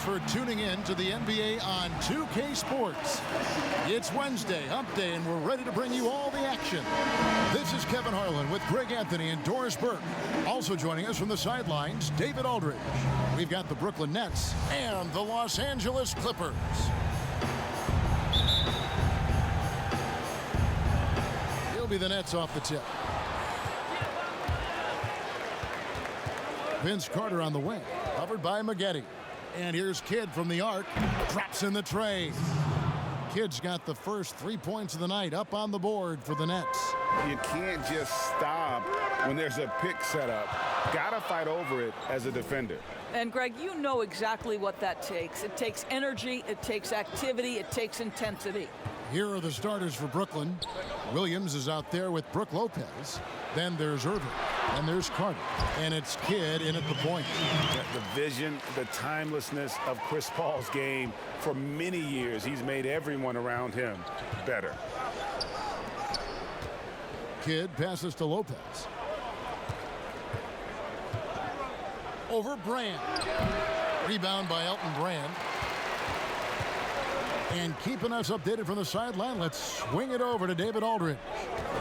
for tuning in to the NBA on 2K Sports. It's Wednesday, hump day, and we're ready to bring you all the action. This is Kevin Harlan with Greg Anthony and Doris Burke. Also joining us from the sidelines, David Aldridge. We've got the Brooklyn Nets and the Los Angeles Clippers. It'll be the Nets off the tip. Vince Carter on the wing, covered by Maggette. And here's Kidd from the arc, drops in the tray. Kidd's got the first 3 points of the night up on the board for the Nets. You can't just stop when there's a pick set up. Gotta fight over it as a defender. And Greg, you know exactly what that takes. It takes energy, it takes activity, it takes intensity. Here are the starters for Brooklyn. Williams is out there with Brook Lopez. Then there's Irving. And there's Carter. And it's Kidd in at the point. The vision, the timelessness of Chris Paul's game. For many years, he's made everyone around him better. Kidd passes to Lopez. Over Brand. Rebound by Elton Brand. And keeping us updated from the sideline, let's swing it over to David Aldridge.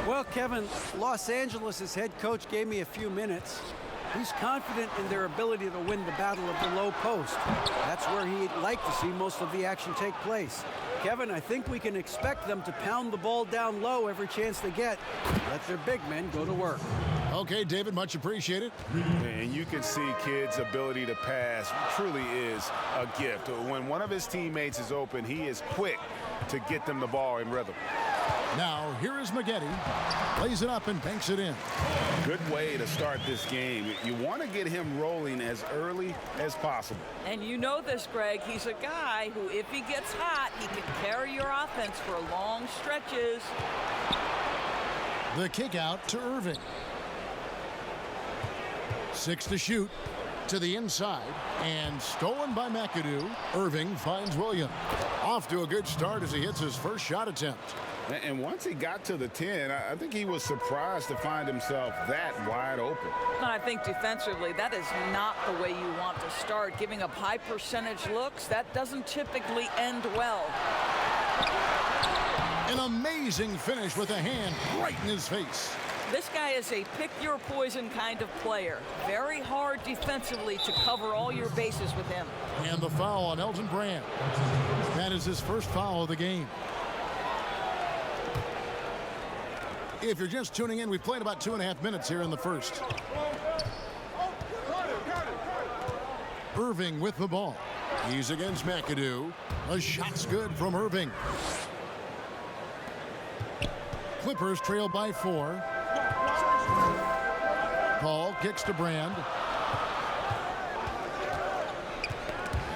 Well, Kevin, Los Angeles' head coach gave me a few minutes. He's confident in their ability to win the battle of the low post. That's where he'd like to see most of the action take place. Kevin, I think we can expect them to pound the ball down low every chance they get. Let their big men go to work. Okay, David, much appreciated. And you can see Kidd's ability to pass truly is a gift. When one of his teammates is open, he is quick to get them the ball in rhythm. Now, here is Maggette. Plays it up and banks it in. Good way to start this game. You want to get him rolling as early as possible. And you know this, Greg. He's a guy who, if he gets hot, he can carry your offense for long stretches. The kick out to Irving. 6 to shoot. To the inside. And stolen by McAdoo. Irving finds Williams. Off to a good start as he hits his first shot attempt. And once he got to the 10, I think he was surprised to find himself that wide open. I think defensively, that is not the way you want to start. Giving up high percentage looks, that doesn't typically end well. An amazing finish with a hand right in his face. This guy is a pick-your-poison kind of player. Very hard defensively to cover all your bases with him. And the foul on Elton Brand. That is his first foul of the game. If you're just tuning in, we've played about 2.5 minutes here in the first. Irving with the ball. He's against McAdoo. A shot's good from Irving. Clippers trail by 4. Paul kicks to Brand.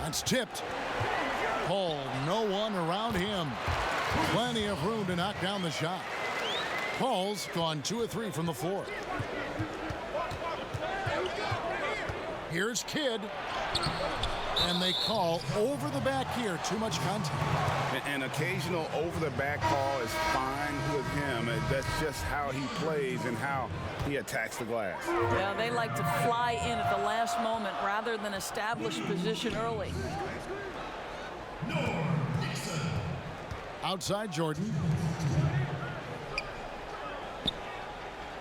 That's tipped. Paul, no one around him. Plenty of room to knock down the shot. Paul's gone 2 of 3 from the floor. Here's Kidd. And they call over the back here. Too much contact. An occasional over-the-back call is fine with him. That's just how he plays and how he attacks the glass. Yeah, they like to fly in at the last moment rather than establish position early. Outside Jordan.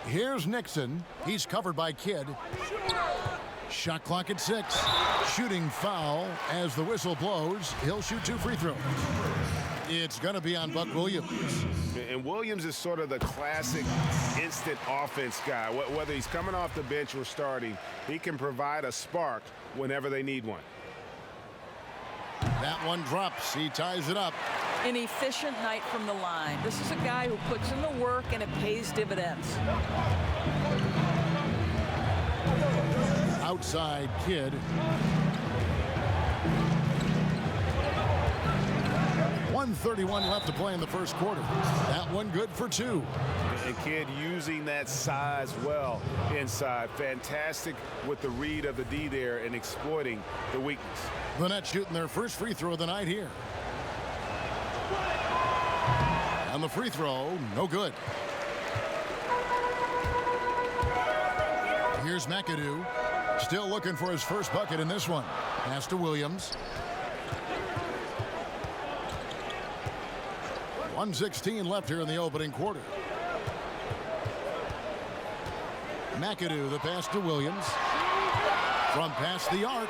Here's Nixon. He's covered by Kidd. Shot clock at 6. Shooting foul as the whistle blows. He'll shoot 2 free throws. It's going to be on Buck Williams. And Williams is sort of the classic instant offense guy. Whether he's coming off the bench or starting, he can provide a spark whenever they need one. That one drops. He ties it up. An efficient night from the line. This is a guy who puts in the work and it pays dividends. Outside Kidd. 1:31 left to play in the first quarter. That one good for 2. And Kidd using that size well inside. Fantastic with the read of the D there and exploiting the weakness. The Nets shooting their first free throw of the night here. And the free throw, no good. Here's McAdoo. Still looking for his first bucket in this one. Pass to Williams. 1:16 left here in the opening quarter. McAdoo, the pass to Williams. From past the arc.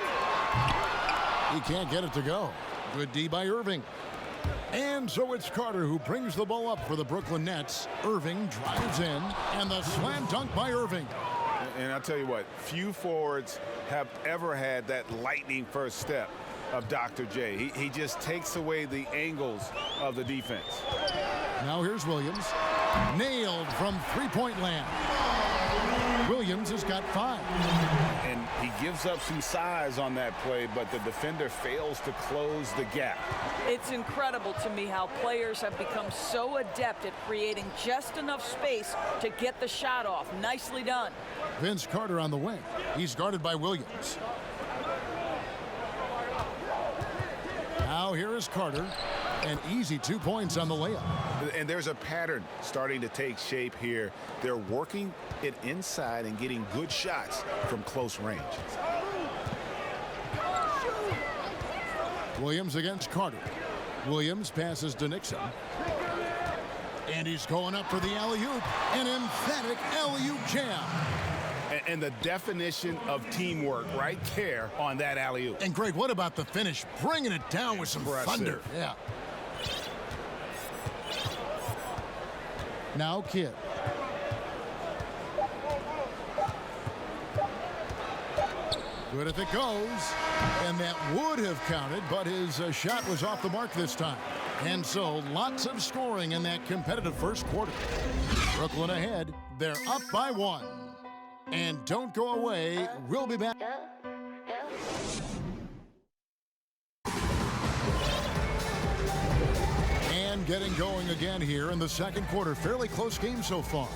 He can't get it to go. Good D by Irving. And so it's Carter who brings the ball up for the Brooklyn Nets. Irving drives in, and the slam dunk by Irving. And I'll tell you what, few forwards have ever had that lightning first step of Dr. J. He just takes away the angles of the defense. Now here's Williams. Nailed from three-point land. Williams has got 5. And he gives up some size on that play, but the defender fails to close the gap. It's incredible to me how players have become so adept at creating just enough space to get the shot off. Nicely done. Vince Carter on the wing. He's guarded by Williams. Now here is Carter. An easy 2 points on the layup. And there's a pattern starting to take shape here. They're working it inside and getting good shots from close range. Williams against Carter. Williams passes to Nixon. And he's going up for the alley-oop. An emphatic alley-oop jam. And the definition of teamwork right there on that alley-oop. And Greg, what about the finish? Bringing it down with some thunder. Yeah. Now Kidd. Good if it goes. And that would have counted, but his shot was off the mark this time. And so lots of scoring in that competitive first quarter. Brooklyn ahead. They're up by 1. And don't go away. We'll be back. And getting going again here in the second quarter. Fairly close game so far.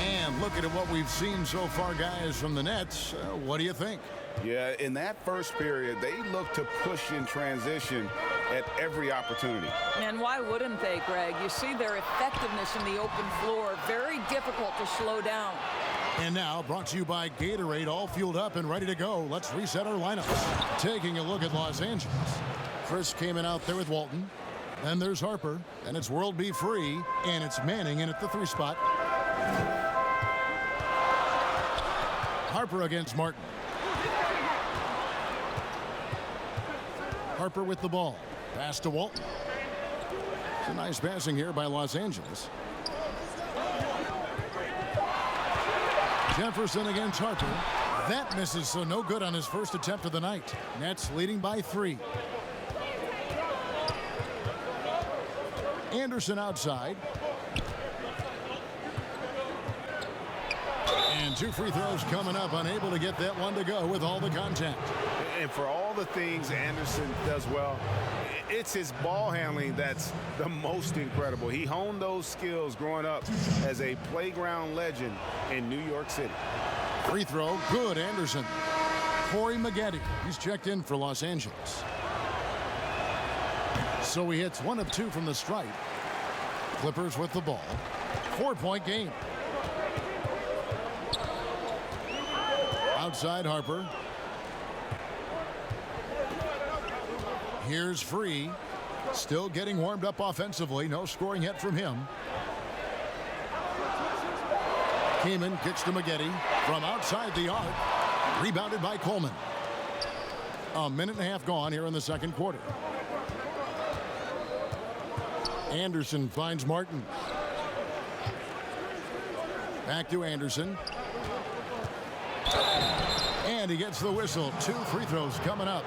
And looking at what we've seen so far, guys, from the Nets, what do you think? Yeah, in that first period, they looked to push in transition at every opportunity. And why wouldn't they, Greg? You see their effectiveness in the open floor. Very difficult to slow down. And now, brought to you by Gatorade, all fueled up and ready to go. Let's reset our lineups. Taking a look at Los Angeles. Chris came in out there with Walton. Then there's Harper, and it's World Be Free, and it's Manning in at the 3 spot. Harper against Martin. Harper with the ball. Pass to Walton. It's a nice passing here by Los Angeles. Jefferson against Harper. That misses, so no good on his first attempt of the night. Nets leading by 3. Anderson outside. And 2 free throws coming up. Unable to get that one to go with all the contact. And for all the things Anderson does well, it's his ball handling that's the most incredible. He honed those skills growing up as a playground legend in New York City. Free throw, good, Anderson. Corey Maggette, he's checked in for Los Angeles. So he hits 1 of 2 from the stripe. Clippers with the ball. 4-point game. Outside Harper. Here's Free. Still getting warmed up offensively. No scoring yet from him. Kaman kicks to Maggette from outside the arc. Rebounded by Coleman. A minute and a half gone here in the second quarter. Anderson finds Martin. Back to Anderson. And he gets the whistle. 2 free throws coming up.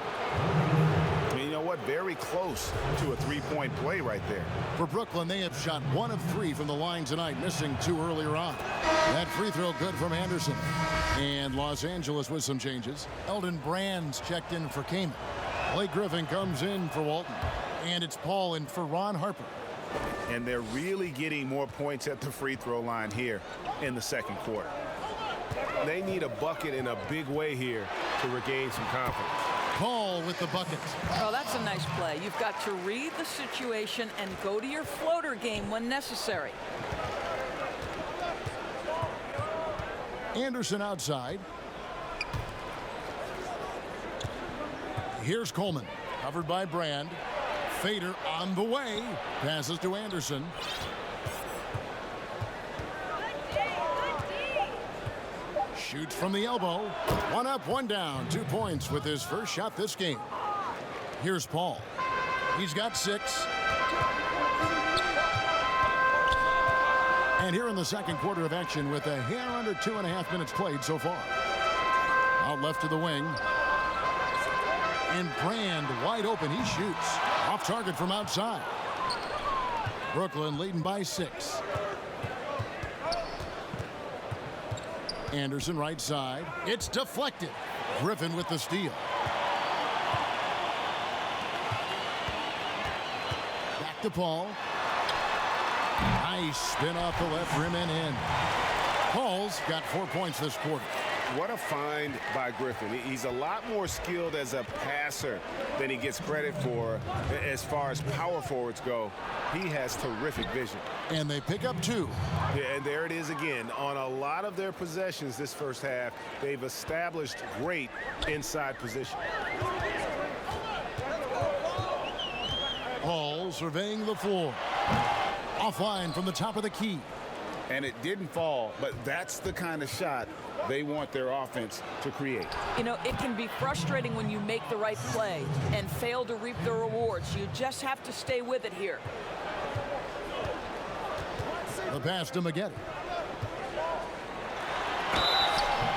You know what? Very close to a 3-point play right there. For Brooklyn, they have shot 1 of 3 from the line tonight, missing 2 earlier on. That free throw good from Anderson. And Los Angeles with some changes. Eldon Brand's checked in for Kaman. Blake Griffin comes in for Walton. And it's Paul in for Ron Harper. And they're really getting more points at the free throw line here in the second quarter. They need a bucket in a big way here to regain some confidence. Paul with the bucket. Oh, that's a nice play. You've got to read the situation and go to your floater game when necessary. Anderson outside. Here's Coleman. Covered by Brand. Fader on the way. Passes to Anderson. Shoots from the elbow. One up, one down. 2 points with his first shot this game. Here's Paul. He's got 6. And here in the second quarter of action with a hair under 2.5 minutes played so far. Out left to the wing. And Brand wide open. He shoots. Off target from outside. Brooklyn leading by 6. Anderson right side. It's deflected. Griffin with the steal. Back to Paul. Nice spin off the left rim and in. Paul's got 4 points this quarter. What a find by Griffin. He's a lot more skilled as a passer than he gets credit for as far as power forwards go. He has terrific vision. And they pick up 2. Yeah, and there it is again. On a lot of their possessions this first half, they've established great inside position. Paul surveying the floor. Offline from the top of the key. And it didn't fall, but that's the kind of shot they want their offense to create. You know, it can be frustrating when you make the right play and fail to reap the rewards. You just have to stay with it here. The pass to Maggette.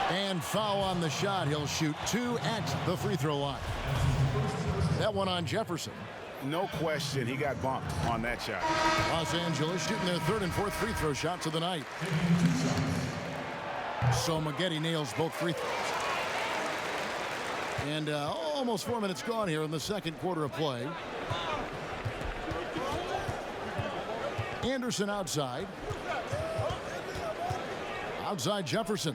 And foul on the shot. He'll shoot 2 at the free throw line. That one on Jefferson. No question, he got bumped on that shot. Los Angeles shooting their 3rd and 4th free throw shots of the night. So Maggette nails both free throws. And almost 4 minutes gone here in the second quarter of play. Anderson outside. Outside Jefferson.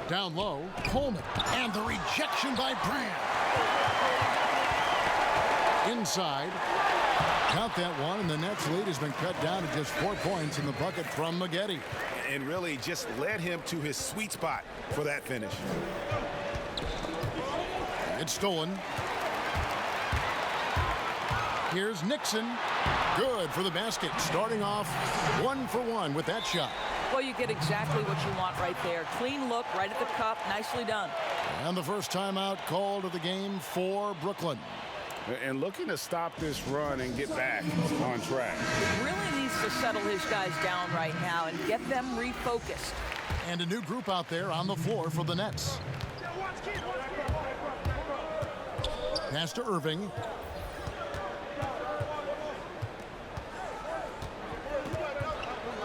Down low, Coleman. And the rejection by Brand. Inside. Count that one, and the Nets lead has been cut down to just 4 points in the bucket from Maggette. And really just led him to his sweet spot for that finish. It's stolen. Here's Nixon. Good for the basket. Starting off 1 for 1 with that shot. Well, you get exactly what you want right there. Clean look, right at the cup. Nicely done. And the first timeout called of the game for Brooklyn. And looking to stop this run and get back on track. Really needs to settle his guys down right now and get them refocused. And a new group out there on the floor for the Nets. Pass to Irving.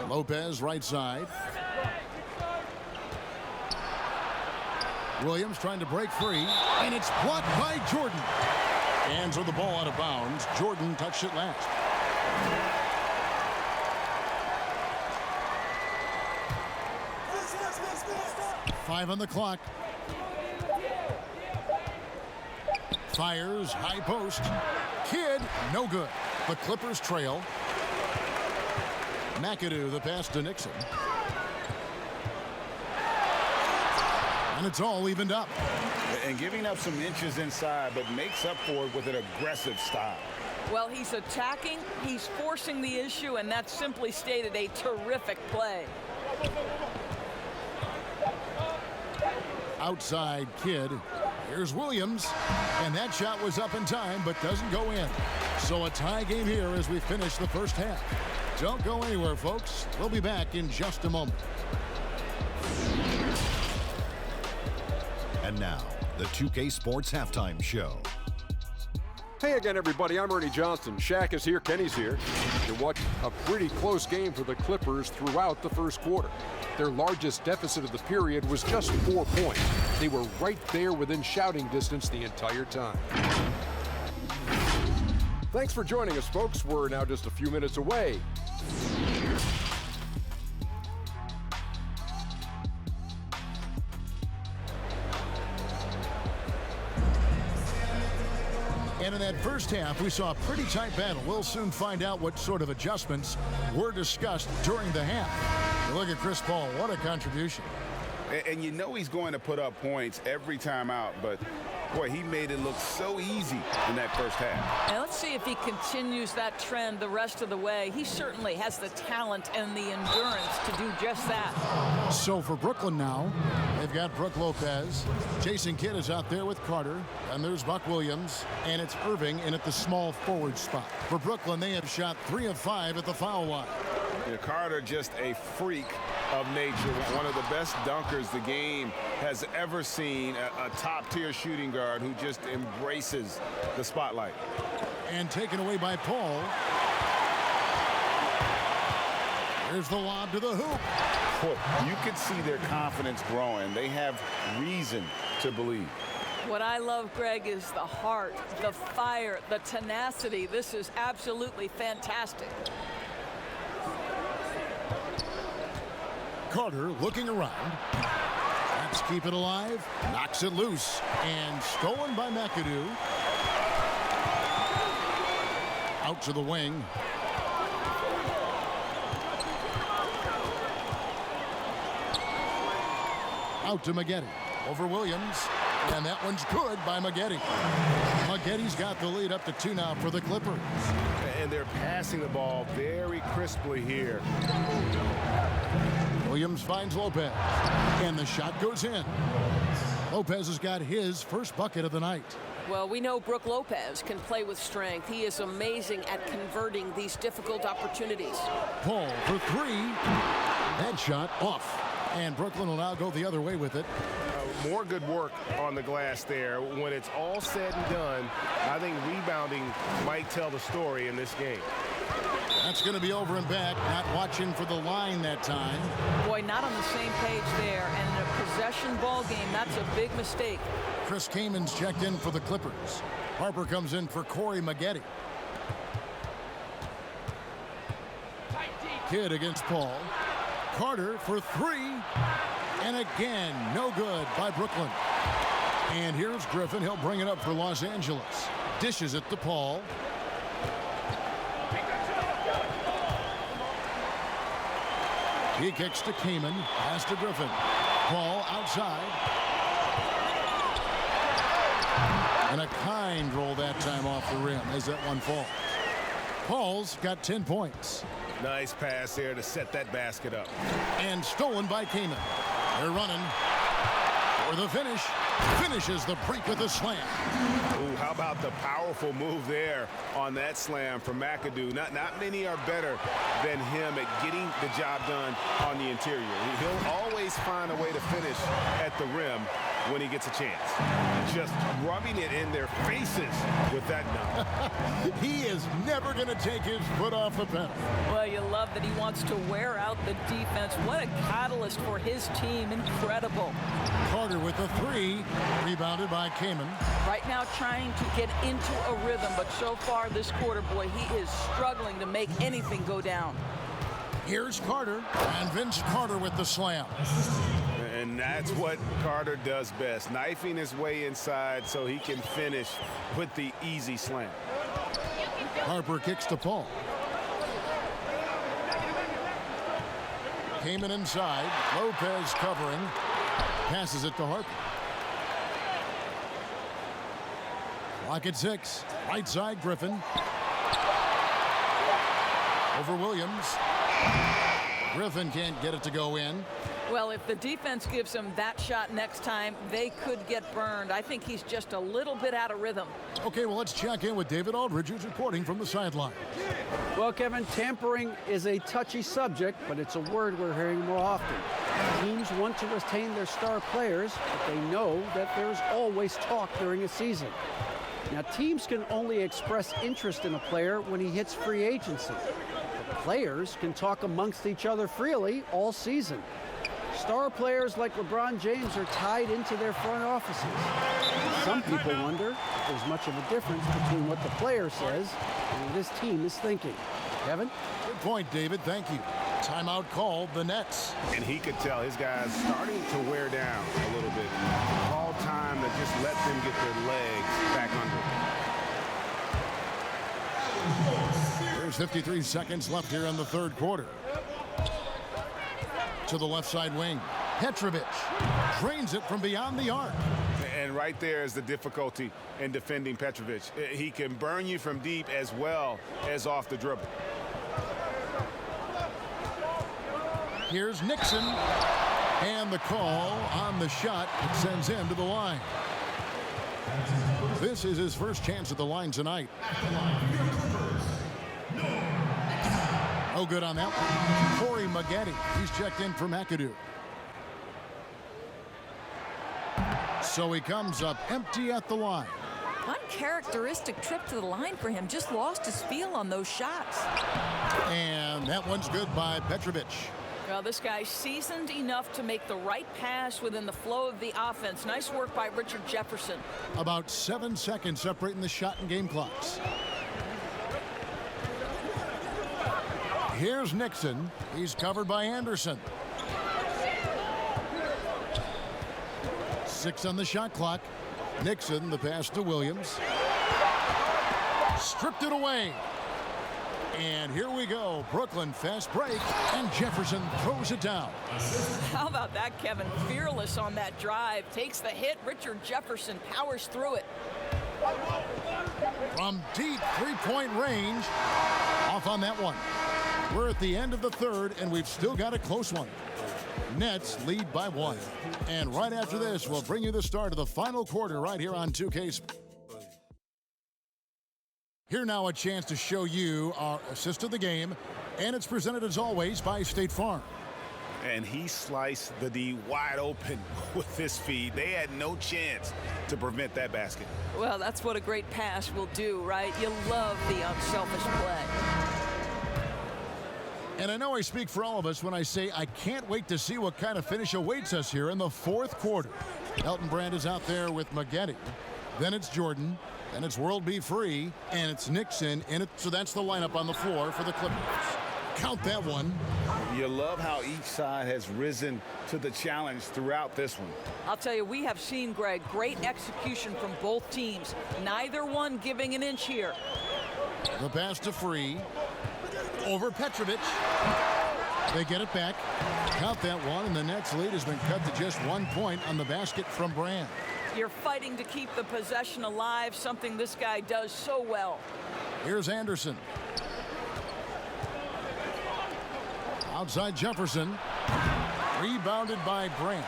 Lopez right side. Williams trying to break free, and it's blocked by Jordan. Hands on the ball out of bounds. Jordan touched it last. Five on the clock. Fires, high post. Kidd, no good. The Clippers trail. McAdoo, the pass to Nixon. And it's all evened up. And giving up some inches inside, but makes up for it with an aggressive style. Well, he's attacking, he's forcing the issue, and that simply stated a terrific play. Outside Kidd. Here's Williams. And that shot was up in time, but doesn't go in. So a tie game here as we finish the first half. Don't go anywhere, folks. We'll be back in just a moment. And now, the 2K Sports Halftime Show. Hey again, everybody. I'm Ernie Johnson. Shaq is here. Kenny's here. You watch a pretty close game for the Clippers throughout the first quarter. Their largest deficit of the period was just 4 points. They were right there within shouting distance the entire time. Thanks for joining us, folks. We're now just a few minutes away. And in that first half, we saw a pretty tight battle. We'll soon find out what sort of adjustments were discussed during the half. You look at Chris Paul. What a contribution. And you know he's going to put up points every time out, but boy, he made it look so easy in that first half. And let's see if he continues that trend the rest of the way. He certainly has the talent and the endurance to do just that. So for Brooklyn now, they've got Brook Lopez. Jason Kidd is out there with Carter. And there's Buck Williams. And it's Irving in at the small forward spot. For Brooklyn, they have shot 3 of 5 at the foul line. Carter, just a freak of nature, one of the best dunkers the game has ever seen, a top-tier shooting guard who just embraces the spotlight. And taken away by Paul. Here's the lob to the hoop. Boy, you can see their confidence growing. They have reason to believe. What I love, Greg, is the heart, the fire, the tenacity. This is absolutely fantastic. Carter looking around. Let's keep it alive. Knocks it loose. And stolen by McAdoo. Out to the wing. Out to Maggette. Over Williams. And that one's good by Maggette. Maggette's got the lead up to 2 now for the Clippers. And they're passing the ball very crisply here. Williams finds Lopez. And the shot goes in. Lopez has got his first bucket of the night. Well, we know Brook Lopez can play with strength. He is amazing at converting these difficult opportunities. Paul for 3. That shot off. And Brooklyn will now go the other way with it. More good work on the glass there. When it's all said and done, I think rebounding might tell the story in this game. That's going to be over and back. Not watching for the line that time. Boy, not on the same page there. And in a possession ball game, that's a big mistake. Chris Kamen's checked in for the Clippers. Harper comes in for Corey Maggette. Kidd against Paul. Carter for 3. And again, no good by Brooklyn. And here's Griffin. He'll bring it up for Los Angeles. Dishes it to Paul. He kicks to Kaman. Pass to Griffin. Paul outside. And a kind roll that time off the rim as that one falls. Paul's got 10 points. Nice pass there to set that basket up. And stolen by Kaman. They're running for the finish. Finishes the break with a slam. Ooh, how about the powerful move there on that slam from McAdoo. Not many are better than him at getting the job done on the interior. He'll always find a way to finish at the rim when he gets a chance. Just rubbing it in their faces with that dunk. He is never going to take his foot off the pedal. Well, you love that he wants to wear out the defense. What a catalyst for his team. Incredible. Carter with the 3. Rebounded by Kaman. Right now trying to get into a rhythm, but so far this quarter, boy, he is struggling to make anything go down. Here's Carter. And Vince Carter with the slam. And that's what Carter does best, knifing his way inside so he can finish with the easy slam. Harper kicks to Paul. Kaman inside. Lopez covering. Passes it to Harper. Clock at 6. Right side, Griffin. Over Williams. Griffin can't get it to go in. Well, if the defense gives him that shot next time, they could get burned. I think he's just a little bit out of rhythm. Okay, well, let's check in with David Aldridge, who's reporting from the sideline. Well, Kevin, tampering is a touchy subject, but it's a word we're hearing more often. Teams want to retain their star players, but they know that there's always talk during a season. Now, teams can only express interest in a player when he hits free agency. But players can talk amongst each other freely all season. Star players like LeBron James are tied into their front offices. Some people wonder if there's much of a difference between what the player says and what his team is thinking. Kevin? Good point, David. Thank you. Timeout called the Nets. And he could tell his guys starting to wear down a little bit. All time to just let them get their legs back under. There's 53 seconds left here in the third quarter. To the left side wing. Petrovic drains it from beyond the arc. And right there is the difficulty in defending Petrovic. He can burn you from deep as well as off the dribble. Here's Nixon. And the call on the shot. It sends him to the line. This is his first chance at the line tonight. No good on that one. Corey Maggette. He's checked in for McAdoo. So he comes up empty at the line. Uncharacteristic trip to the line for him. Just lost his feel on those shots. And that one's good by Petrovic. Well, this guy's seasoned enough to make the right pass within the flow of the offense. Nice work by Richard Jefferson. About 7 seconds separating the shot and game clocks. Here's Nixon. He's covered by Anderson. 6 on the shot clock. Nixon, the pass to Williams. Stripped it away. And here we go. Brooklyn fast break. And Jefferson throws it down. How about that, Kevin? Fearless on that drive. Takes the hit. Richard Jefferson powers through it. From deep three-point range. Off on that one. We're at the end of the third, and we've still got a close one. Nets lead by 1. And right after this, we'll bring you the start of the final quarter right here on 2K. Here now a chance to show you our assist of the game, and it's presented as always by State Farm. And he sliced the D wide open with his feed. They had no chance to prevent that basket. Well, that's what a great pass will do, right? You love the unselfish play. And I know I speak for all of us when I say I can't wait to see what kind of finish awaits us here in the fourth quarter. Elton Brand is out there with Maggette. Then it's Jordan. Then it's World Be Free. And it's Nixon in it. So that's the lineup on the floor for the Clippers. Count that one. You love how each side has risen to the challenge throughout this one. I'll tell you, we have seen, Greg, great execution from both teams. Neither one giving an inch here. The pass to Free. Over Petrovic. They get it back. Count that one, and the Nets lead has been cut to just 1 point on the basket from Brand. You're fighting to keep the possession alive, something this guy does so well. Here's Anderson. Outside Jefferson. Rebounded by Brand.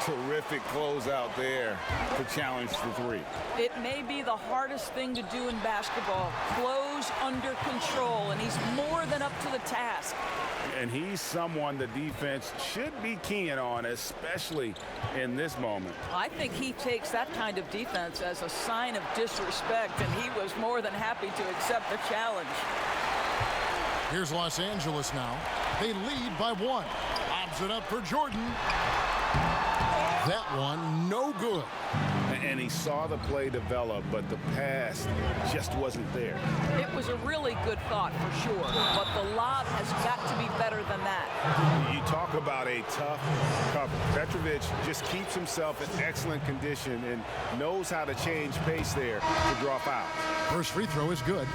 Terrific closeout there to challenge the three. It may be the hardest thing to do in basketball. Close under control, and he's more than up to the task. And he's someone the defense should be keying on, especially in this moment. I think he takes that kind of defense as a sign of disrespect, and he was more than happy to accept the challenge. Here's Los Angeles now. They lead by 1. Lobs it up for Jordan. That one, no good. And he saw the play develop, but the pass just wasn't there. It was a really good thought for sure, but the lob has got to be better than that. You talk about a tough cover. Petrovic just keeps himself in excellent condition and knows how to change pace there to draw fouls. First free throw is good.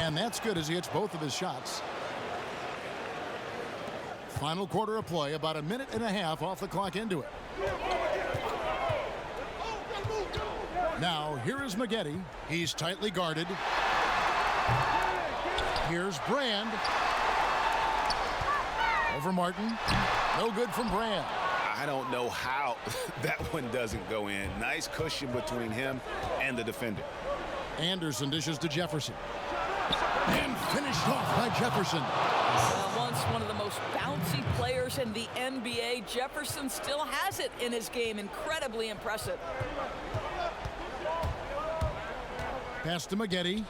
And that's good as he hits both of his shots. Final quarter of play, about 1.5 minutes off the clock into it. Now, here is Maggette. He's tightly guarded. Here's Brand. Over Martin. No good from Brand. I don't know how that one doesn't go in. Nice cushion between him and the defender. Anderson dishes to Jefferson. And finished off by Jefferson. Once one of the most bouncy players in the NBA, Jefferson still has it in his game. Incredibly impressive. Pass to Maggette.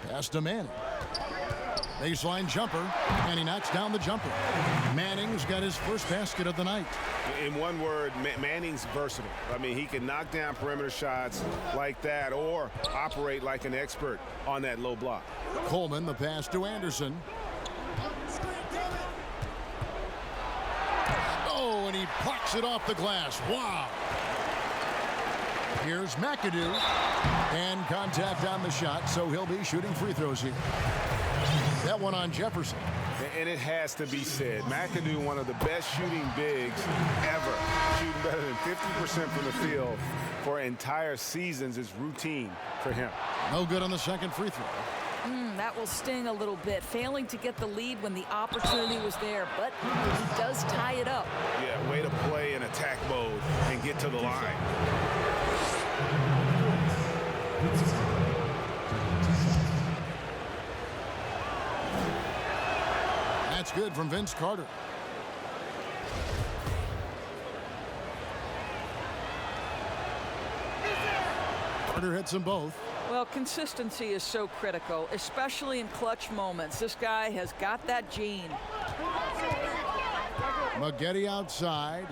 Pass to Manning. Baseline jumper, and he knocks down the jumper. Manning's got his first basket of the night. In one word, Manning's versatile. I mean, he can knock down perimeter shots like that or operate like an expert on that low block. Coleman, the pass to Anderson. Oh, and he plucks it off the glass. Wow. Here's McAdoo. And contact on the shot, so he'll be shooting free throws here. That one on Jefferson. And it has to be said, McAdoo, one of the best shooting bigs ever. Shooting better than 50% from the field for entire seasons is routine for him. No good on the second free throw. That will sting a little bit. Failing to get the lead when the opportunity was there, but he does tie it up. Yeah, way to play in attack mode and get to the line. That's good from Vince Carter. Carter hits them both. Well, consistency is so critical, especially in clutch moments. This guy has got that gene. Maggette outside.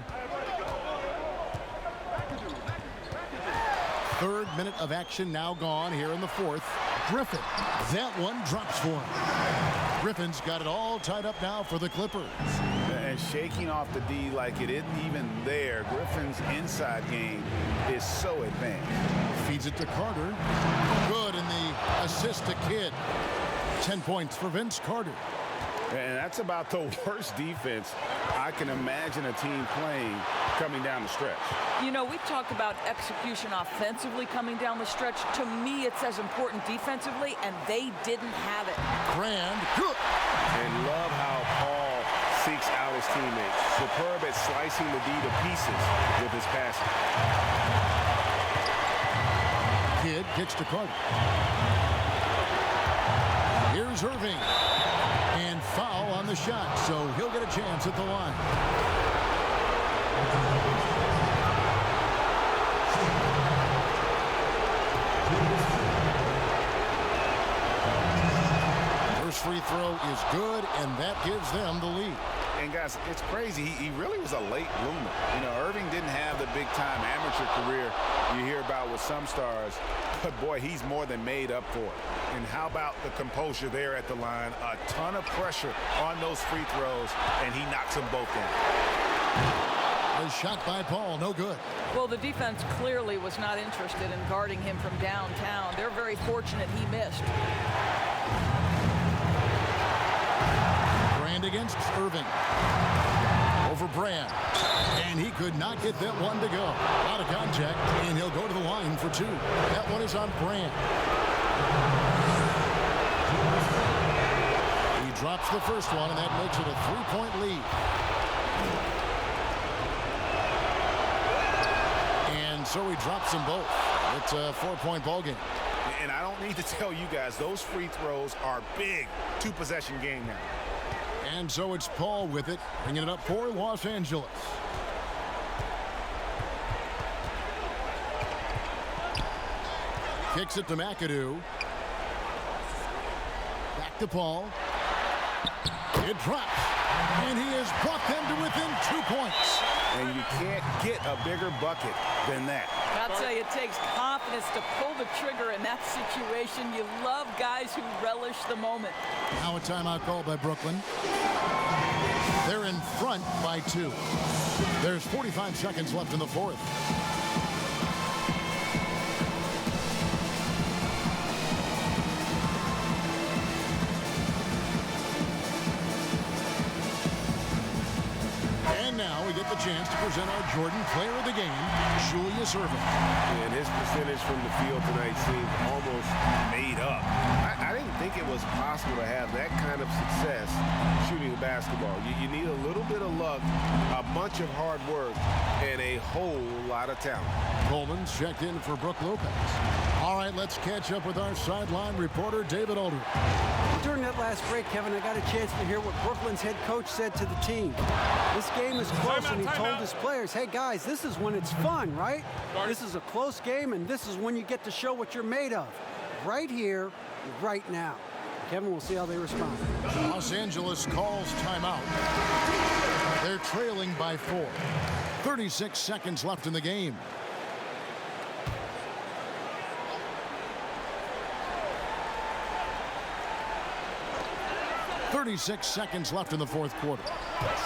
Third minute of action now gone here in the fourth. Griffin, that one drops for him. Griffin's got it all tied up now for the Clippers. And shaking off the D like it isn't even there. Griffin's inside game is so advanced. Feeds it to Carter. Good, and the assist to Kidd. 10 points for Vince Carter. And that's about the worst defense I can imagine a team playing coming down the stretch. You know, we talk about execution offensively coming down the stretch. To me, it's as important defensively, and they didn't have it. Brand, good. And love how Paul seeks out his teammates. Superb at slicing the D to pieces with his passing. Kidd kicks to Carter. Here's Irving. And foul on the shot, so he'll get a chance at the line. First free throw is good, and that gives them the lead. And guys, it's crazy. He really was a late bloomer. You know, Irving didn't have the big-time amateur career you hear about with some stars, but boy, he's more than made up for it. And how about the composure there at the line? A ton of pressure on those free throws, and he knocks them both in. A shot by Paul, no good. Well, the defense clearly was not interested in guarding him from downtown. They're very fortunate he missed. Brand against Irving. Over Brand. And he could not get that one to go. Out of contact, and he'll go to the line for two. That one is on Brand. He drops the first one, and that makes it a three-point lead. And so he drops them both. It's a four-point ball game. And I don't need to tell you guys, those free throws are big. Two-possession game now. And so it's Paul with it, bringing it up for Los Angeles. Kicks it to McAdoo. Back to Paul. It drops. And he has brought them to within 2 points. And you can't get a bigger bucket than that. I'll tell you, it takes confidence to pull the trigger in that situation. You love guys who relish the moment. Now a timeout called by Brooklyn. They're in front by 2. There's 45 seconds left in the fourth. And now we get the chance to present our Jordan Player of the Game, Julius Irving. And his percentage from the field tonight seemed almost made up. I didn't think it was possible to have that kind of success shooting basketball. You need a little bit of luck, a bunch of hard work, and a whole lot of talent. Coleman's checked in for Brook Lopez. All right, let's catch up with our sideline reporter, David Aldridge. During that last break, Kevin, I got a chance to hear what Brooklyn's head coach said to the team. This game is close, and he told his players, hey, guys, this is when it's fun, right? This is a close game, and this is when you get to show what you're made of. Right here, right now. Kevin, we'll see how they respond. Los Angeles calls timeout. They're trailing by 4. 36 seconds left in the game. 36 seconds left in the fourth quarter.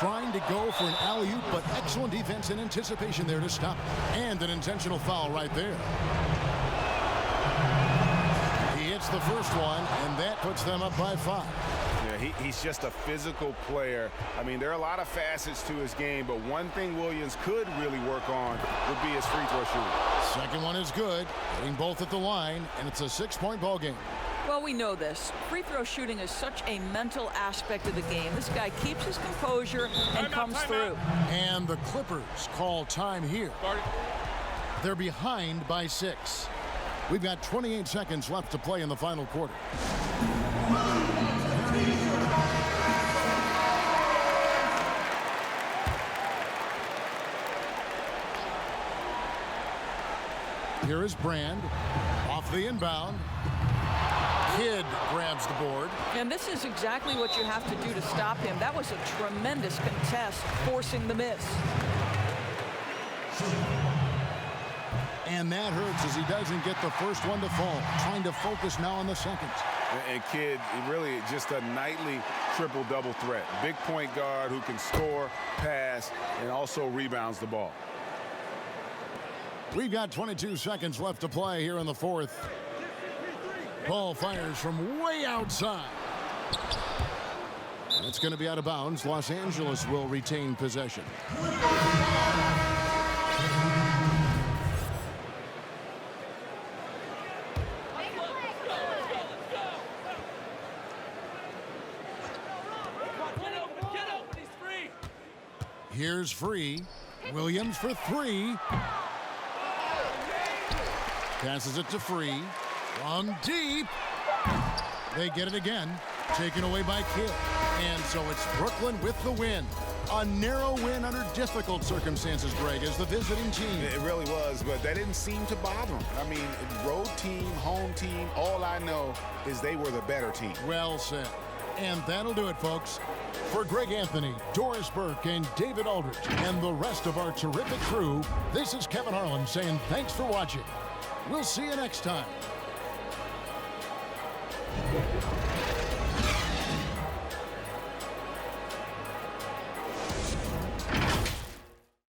Trying to go for an alley-oop, but excellent defense and anticipation there to stop. And an intentional foul right there. He hits the first one, and that puts them up by 5. Yeah, he's just a physical player. I mean, there are a lot of facets to his game, but one thing Williams could really work on would be his free throw shooting. Second one is good. Hitting both at the line, and it's a 6-point ball game. Well, we know this. Free throw shooting is such a mental aspect of the game. This guy keeps his composure and comes through. And the Clippers call time here. They're behind by 6. We've got 28 seconds left to play in the final quarter. Here is Brand off the inbound. Kidd grabs the board. And this is exactly what you have to do to stop him. That was a tremendous contest, forcing the miss. And that hurts as he doesn't get the first one to fall. Trying to focus now on the seconds. And Kidd, really just a nightly triple-double threat. Big point guard who can score, pass, and also rebounds the ball. We've got 22 seconds left to play here in the fourth. Ball fires from way outside. It's going to be out of bounds. Los Angeles will retain possession. Here's Free. Williams for 3. Passes it to Free. From deep. They get it again. Taken away by Kidd. And so it's Brooklyn with the win. A narrow win under difficult circumstances, Greg, as the visiting team. It really was, but that didn't seem to bother them. I mean, road team, home team, all I know is they were the better team. Well said. And that'll do it, folks. For Greg Anthony, Doris Burke, and David Aldridge, and the rest of our terrific crew, this is Kevin Harlan saying thanks for watching. We'll see you next time.